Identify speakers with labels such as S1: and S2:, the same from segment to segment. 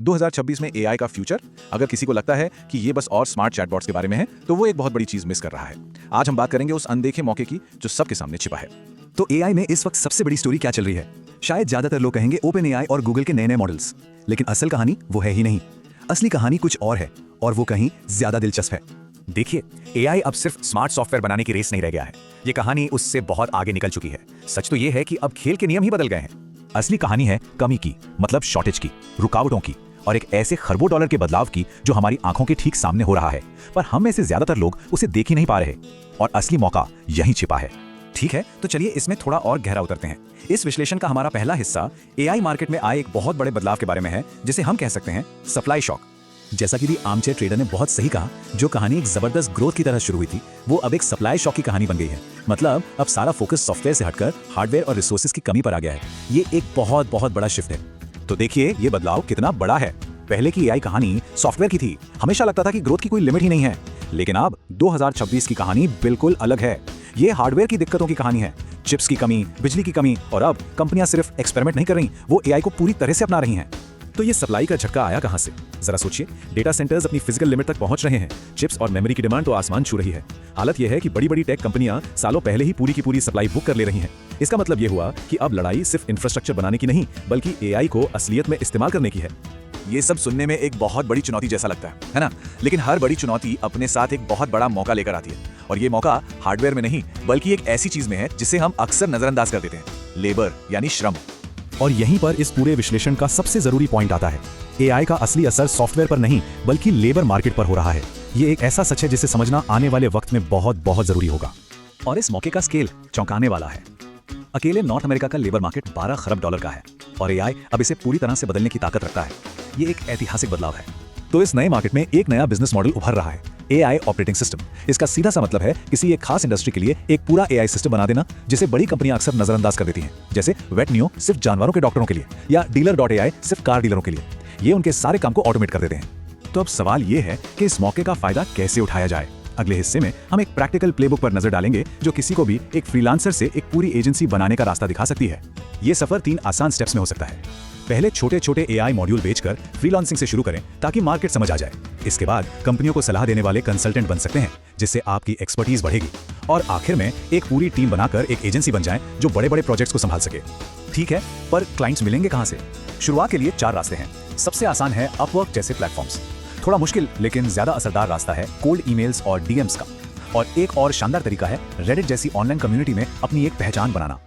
S1: 2026 में एआई का फ्यूचर, अगर किसी को लगता है कि ये बस और स्मार्ट चैटबॉट्स के बारे में है तो वो एक बहुत बड़ी चीज मिस कर रहा है। आज हम बात करेंगे उस अनदेखे मौके की जो सबके सामने छिपा है।
S2: तो एआई में इस वक्त सबसे बड़ी स्टोरी क्या चल रही है? शायद ज्यादातर लोग कहेंगे ओपन एआई और गूगल के नए नए मॉडल्स, लेकिन असल कहानी वो है ही नहीं। असली कहानी कुछ और है, और वो कहीं ज्यादा दिलचस्प है।
S3: देखिए, एआई अब सिर्फ स्मार्ट सॉफ्टवेयर बनाने की रेस नहीं रह गया है। ये कहानी उससे बहुत आगे निकल चुकी है। सच तो ये है कि अब खेल के नियम ही बदल गए हैं। असली कहानी है कमी की, मतलब शॉर्टेज की, रुकावटों की, और एक ऐसे खरबों डॉलर के बदलाव की जो हमारी आंखों के ठीक सामने हो रहा है, पर हम में से ज्यादातर लोग उसे देख ही नहीं पा रहे। और असली मौका यहीं छिपा है।
S2: ठीक है, तो चलिए इसमें थोड़ा और गहरा उतरते हैं। इस विश्लेषण का हमारा पहला हिस्सा एआई मार्केट में आए एक बहुत बड़े बदलाव के बारे में है, जिसे हम कह सकते हैं सप्लाई शॉक। जैसा कि आर्मचेयर ट्रेडर ने बहुत सही कहा, जो कहानी एक जबरदस्त ग्रोथ की तरह शुरू हुई थी, वो अब एक सप्लाई शॉक की कहानी बन गई है। मतलब अब सारा फोकस सॉफ्टवेयर से हटकर हार्डवेयर और रिसोर्सेज की कमी पर आ गया है। ये एक बहुत बहुत बड़ा शिफ्ट है।
S1: तो देखिए ये बदलाव कितना बड़ा है। पहले की एआई कहानी सॉफ्टवेयर की थी, हमेशा लगता था कि ग्रोथ की कोई लिमिट ही नहीं है। लेकिन अब 2026 की कहानी बिल्कुल अलग है। ये हार्डवेयर की दिक्कतों की कहानी है, चिप्स की कमी, बिजली की कमी, और अब कंपनियां सिर्फ एक्सपेरिमेंट नहीं कर रही, वो एआई को पूरी तरह से अपना रही हैं।
S2: तो ये सप्लाई का झटका आया कहां से? जरा सोचिए, डेटा सेंटर्स अपनी फिजिकल लिमिट तक पहुंच रहे हैं। चिप्स और मेमोरी की डिमांड तो आसमान छू रही है। हालत यह है कि बड़ी बड़ी टेक कंपनियां सालों पहले ही पूरी की पूरी सप्लाई बुक कर ले रही हैं। इसका मतलब यह हुआ कि अब लड़ाई सिर्फ इंफ्रास्ट्रक्चर बनाने की नहीं, बल्कि एआई को असलियत में इस्तेमाल करने की है।
S1: ये सब सुनने में एक बहुत बड़ी चुनौती जैसा लगता है ना? लेकिन हर बड़ी चुनौती अपने साथ एक बहुत बड़ा मौका लेकर आती है, और ये मौका हार्डवेयर में नहीं, बल्कि एक ऐसी चीज में है जिसे हम अक्सर नजरअंदाज कर देते हैं, लेबर यानी श्रम।
S2: और यहीं पर इस पूरे विश्लेषण का सबसे जरूरी पॉइंट आता है। एआई का असली असर सॉफ्टवेयर पर नहीं, बल्कि लेबर मार्केट पर हो रहा है। ये एक ऐसा सच है जिसे समझना आने वाले वक्त में बहुत बहुत जरूरी होगा। और इस मौके का स्केल चौंकाने वाला है। अकेले नॉर्थ अमेरिका का लेबर मार्केट $12 खरब का है, और एआई अब इसे पूरी तरह से बदलने की ताकत रखता है। ये एक ऐतिहासिक बदलाव है। तो इस नए मार्केट में एक नया बिजनेस मॉडल उभर रहा है, एआई ऑपरेटिंग सिस्टम। इसका सीधा सा मतलब है किसी एक खास इंडस्ट्री के लिए एक पूरा एआई सिस्टम बना देना, जिसे बड़ी कंपनियां अक्सर नजरअंदाज कर देती हैं। जैसे वेटनियो सिर्फ जानवरों के डॉक्टरों के लिए, या डीलर.ai सिर्फ कार डीलरों के लिए। ये उनके सारे काम को ऑटोमेट कर देते हैं। तो अब सवाल ये है कि इस मौके का फायदा कैसे उठाया जाए। अगले हिस्से में हम एक प्रैक्टिकल प्लेबुक पर नजर डालेंगे, जो किसी को भी एक फ्रीलांसर से एक पूरी एजेंसी बनाने का रास्ता दिखा सकती है। ये सफर 3 आसान स्टेप्स में हो सकता है। पहले छोटे छोटे एआई मॉड्यूल बेचकर फ्रीलांसिंग से शुरू करें, ताकि मार्केट समझ आ जाए। इसके बाद कंपनियों को सलाह देने वाले कंसल्टेंट बन सकते हैं, जिससे आपकी एक्सपर्टीज बढ़ेगी। और आखिर में एक पूरी टीम बनाकर एक एजेंसी बन जाए जो बड़े बड़े प्रोजेक्ट्स को संभाल सके। ठीक है, पर क्लाइंट्स मिलेंगे कहां से? शुरुआत के लिए 4 रास्ते हैं। सबसे आसान है अपवर्क जैसे प्लेटफॉर्म्स। थोड़ा मुश्किल लेकिन ज्यादा असरदार रास्ता है कोल्ड ईमेल्स और डीएम्स का। और एक और शानदार तरीका है रेडिट जैसी ऑनलाइन कम्युनिटी में अपनी एक पहचान बनाना।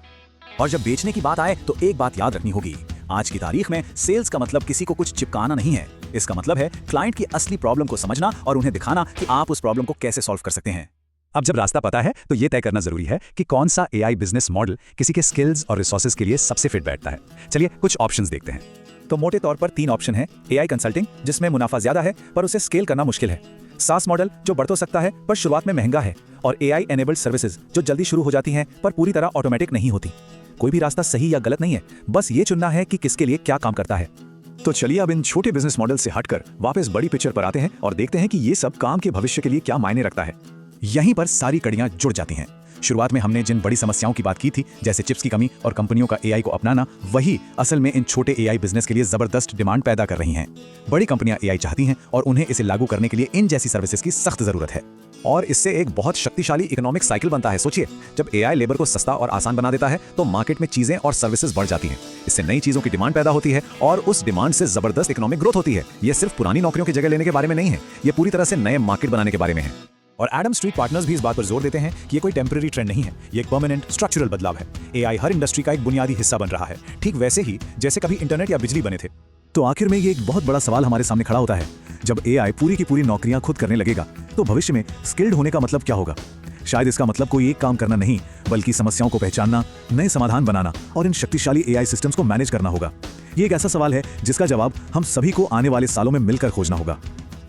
S2: और जब बेचने की बात आए तो एक बात याद रखनी होगी, आज की तारीख में सेल्स का मतलब किसी को कुछ चिपकाना नहीं है। इसका मतलब है क्लाइंट की असली प्रॉब्लम को समझना और उन्हें दिखाना कि आप उस प्रॉब्लम को कैसे सॉल्व कर सकते हैं। अब जब रास्ता पता है, तो ये तय करना जरूरी है कि कौन सा एआई बिजनेस मॉडल किसी के स्किल्स और रिसोर्सेज के लिए सबसे फिट बैठता है। चलिए कुछ ऑप्शंस देखते हैं। तो मोटे तौर पर 3 ऑप्शन है। एआई कंसल्टिंग, जिसमें मुनाफा ज्यादा है पर उसे स्केल करना मुश्किल है। सास मॉडल, जो बढ़ तो सकता है पर शुरुआत में महंगा है। और एआई एनेबल्ड सर्विसेज, जो जल्दी शुरू हो जाती हैं पर पूरी तरह ऑटोमेटिक नहीं होती। कोई भी रास्ता सही या गलत नहीं है, बस ये चुनना है कि किसके लिए क्या काम करता है। तो चलिए अब इन छोटे बिजनेस मॉडल से हटकर वापस बड़ी पिक्चर पर आते हैं और देखते हैं कि ये सब काम के भविष्य के लिए क्या मायने रखता है। यहीं पर सारी कड़ियां जुड़ जाती हैं। शुरुआत में हमने जिन बड़ी समस्याओं की बात की थी, जैसे चिप्स की कमी और कंपनियों का एआई को अपनाना, वही असल में इन छोटे एआई बिजनेस के लिए जबरदस्त डिमांड पैदा कर रही हैं। बड़ी कंपनियां एआई चाहती हैं और उन्हें इसे लागू करने के लिए इन जैसी सर्विसेज की सख्त जरूरत है। और इससे एक बहुत शक्तिशाली इकोनॉमिक साइकिल बनता है। सोचिए, जब एआई लेबर को सस्ता और आसान बना देता है, तो मार्केट में चीजें और सर्विसेज बढ़ जाती हैं। इससे नई चीजों की डिमांड पैदा होती है और उस डिमांड से जबरदस्त इकोनॉमिक ग्रोथ होती है। ये सिर्फ पुरानी नौकरियों की जगह लेने के बारे में नहीं है, ये पूरी तरह से नए मार्केट बनाने के बारे में है। और एडम स्ट्रीट पार्टनर्स भी इस बात पर जोर देते हैं कि ये कोई टेम्पररी ट्रेंड नहीं है, ये एक परमानेंट स्ट्रक्चरल बदलाव है। एआई हर इंडस्ट्री का एक बुनियादी हिस्सा बन रहा है, ठीक वैसे ही जैसे कभी इंटरनेट या बिजली बने थे। तो आखिर में ये एक बहुत बड़ा सवाल हमारे सामने खड़ा होता है, जब एआई पूरी की पूरी नौकरियां खुद करने लगेगा, तो भविष्य में स्किल्ड होने का मतलब क्या होगा? शायद इसका मतलब कोई एक काम करना नहीं, बल्कि समस्याओं को पहचानना, नए समाधान बनाना और इन शक्तिशाली एआई सिस्टम्स को मैनेज करना होगा। ये एक ऐसा सवाल है जिसका जवाब हम सभी को आने वाले सालों में मिलकर खोजना होगा।